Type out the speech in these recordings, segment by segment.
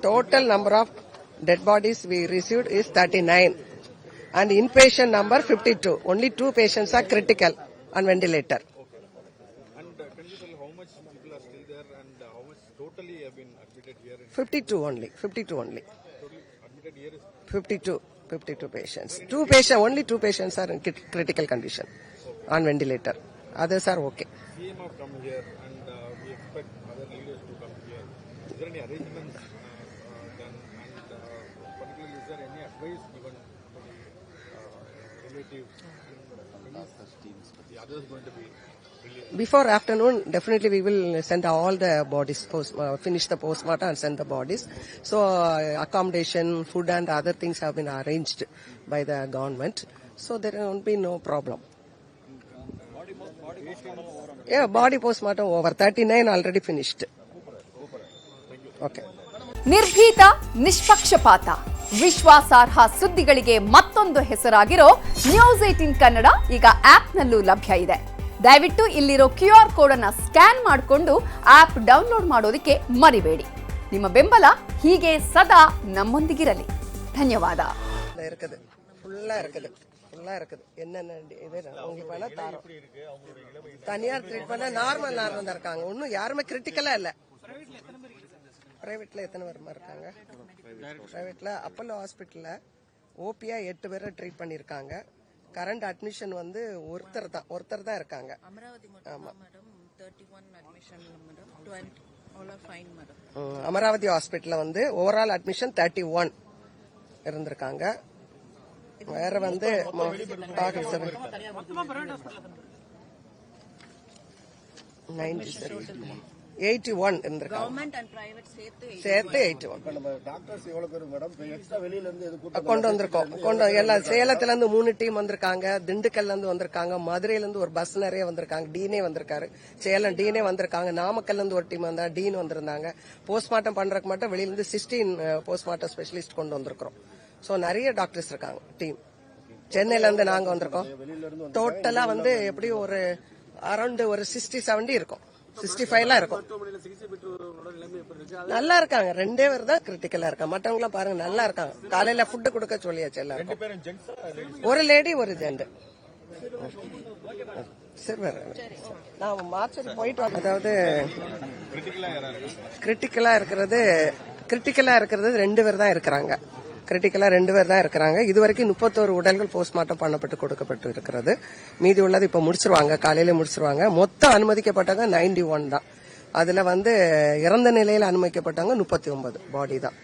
total number of dead bodies we received is 39 and inpatient number 52. Only 2 patients are critical on ventilator. And can you tell how much people are still there and how much totally have been admitted here? 52 only. 52 only. Totally admitted here is 52 patients. Only 2 patients are in critical condition on ventilator. Others are okay. CM have come here and we expect other leaders to come here. Is there any arrangements done and particularly is there any advice given to the relatives? The others going to be released? Before afternoon, definitely we will send all the bodies, finish the postmortem and send the bodies. So accommodation, food and other things have been arranged by the government. So there won't be no problem. Yeah, body postmortem over. 39 already finished. Okay. ನಿರ್ಭೀತ, ನಿಷ್ಪಕ್ಷಪಾತ, ವಿಶ್ವಾಸಾರ್ಹ ಸುದ್ದಿಗಳಿಗೆ ಮತ್ತೊಂದು ಹೆಸರಾಗಿರೋ news 18 Kannada ಈಗ ಆಪ್ನಲ್ಲೂ ಲಭ್ಯ ಇದೆ. ದಯವಿಟ್ಟು ಇಲ್ಲಿರೋ QR code ಅನ್ನು scan ಮಾಡಿಕೊಂಡು app download ಮಾಡೋದಕ್ಕೆ ಮರಿಬೇಡಿ. ನಿಮ್ಮ ಬೆಂಬಲ ಹೀಗೆ ಸದಾ ನಮ್ಮೊಂದಿಗಿರಲಿ. ಧನ್ಯವಾದ. என்னென்ன உங்களுக்கு வேணா தரோம். தனியார் ட்ரீட்மெண்ட் நார்மல் தான் இருக்காங்க. ஒன்னும் யாருமே கிரிட்டிக்கலா இல்ல. பிரைவேட்ல எத்தனை பேர் இருக்காங்க? பிரைவேட்ல அப்போலோ ஹாஸ்பிட்டல்ல ஓபியா 8 பேரை ட்ரீட் பண்ணிருக்காங்க. கரண்ட் அட்மிஷன் வந்து ஒருத்தர் தான் இருக்காங்க. அமராவதி ஹாஸ்பிட்டல்ல வந்து ஓவரால் அட்மிஷன் 31 இருந்திருக்காங்க. வேற வந்து 81 இருந்திருக்காங்க. சேர்த்து 81 கொண்டு வந்திருக்கோம். எல்லாம் சேலத்துல இருந்து 3 டீம் வந்திருக்காங்க, திண்டுக்கல்ல இருந்து வந்திருக்காங்க, மதுரையில இருந்து ஒரு பஸ் நிறைய வந்திருக்காங்க, டீனே வந்திருக்காரு, சேலம் டீனே வந்திருக்காங்க, நாமக்கல்ல இருந்து ஒரு டீம் வந்தா டீன் வந்திருந்தாங்க. போஸ்ட்மார்ட்டம் பண்றதுக்கு மட்டும் வெளியில இருந்து 16 போஸ்ட்மார்ட்டம் ஸ்பெஷலிஸ்ட் கொண்டு வந்திருக்கிறோம். சோ நிறைய டாக்டர்ஸ் இருக்காங்க டீம். சென்னையில இருந்து நாங்க வந்திருக்கோம். டோட்டலா வந்து எப்படி ஒரு அரௌண்ட் ஒரு 60-70 இருக்கும், 65 இருக்கும். நல்லா இருக்காங்க. 2 பேர் தான் கிரிட்டிக்கலா இருக்காங்க. மற்றவங்க எல்லாம் பாருங்க நல்லா இருக்காங்க. காலையில ஃபுட் கொடுக்க சொல்லியாச்சு எல்லாருக்கும். ஒரு லேடி ஒரு ஜென்ட். சரி, நான் மார்ச்சரி போயிட்டு அதாவது கிரிட்டிக்கலா இருக்கிறது 2 பேர் தான் இருக்கிறாங்க. கிரிட்டிக்கலா 2 பேர் தான் இருக்கிறாங்க. இதுவரைக்கும் 31 உடல்கள் போஸ்ட்மார்ட்டம் பண்ணப்பட்டு கொடுக்கப்பட்டு இருக்கிறது. மீதி உள்ளது இப்ப முடிச்சிருவாங்க, காலையில முடிச்சிருவாங்க. மொத்தம் அனுமதிக்கப்பட்டவங்க 91 தான். அதுல வந்து இறந்த நிலையில அனுமதிக்கப்பட்டவங்க 39 பாடி தான்.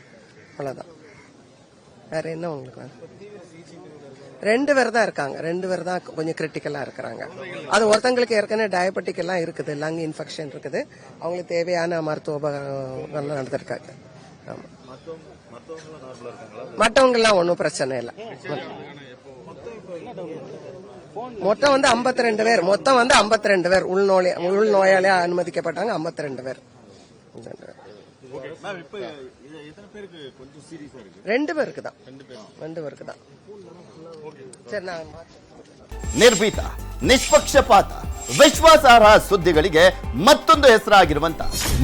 அவ்வளவுதான். வேற என்ன உங்களுக்கு? 2 பேர் தான் இருக்காங்க. 2 பேர் தான் கொஞ்சம் கிரிட்டிக்கலா இருக்கிறாங்க. அது ஒருத்தங்களுக்கு ஏற்கனவே டயபெட்டிக் எல்லாம் இருக்குது, லங் இன்ஃபெக்ஷன் இருக்குது. அவங்களுக்கு தேவையான மருத்துவ உபகரணம் நடந்திருக்காங்க. ஆமா, மற்றவங்க எல்லாம் ஒன்னும் பிரச்சனை இல்லை. மொத்தம் வந்து 52 பேர். மொத்தம் வந்து 52 பேர் உள்நோயாளியா அனுமதிக்கப்பட்டாங்க. 52 பேர். 2 பேருக்கு தான். 2 பேருக்கு தான். சரி, நான் ನಿರ್ಭೀತ, ನಿಷ್ಪಕ್ಷಪಾತ, ವಿಶ್ವಾಸಾರ್ಹ ಸುದ್ದಿಗಳಿಗೆ ಮತ್ತೊಂದು ಹೆಸರಾಗಿರುವಂತ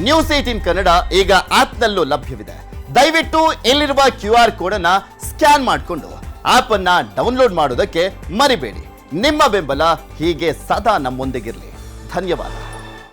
ನ್ಯೂಸ್ 18 ಕನ್ನಡ ಈಗ ಆಪ್ನಲ್ಲೂ ಲಭ್ಯವಿದೆ. ದಯವಿಟ್ಟು ಇಲ್ಲಿರುವ QR ಕೋಡ್ ಅನ್ನ ಸ್ಕ್ಯಾನ್ ಮಾಡಿಕೊಂಡು ಆಪ್ ಅನ್ನ ಡೌನ್ಲೋಡ್ ಮಾಡೋದಕ್ಕೆ ಮರಿಬೇಡಿ. ನಿಮ್ಮ ಬೆಂಬಲ ಹೀಗೆ ಸದಾ ನಮ್ಮೊಂದಿಗಿರಲಿ. ಧನ್ಯವಾದ.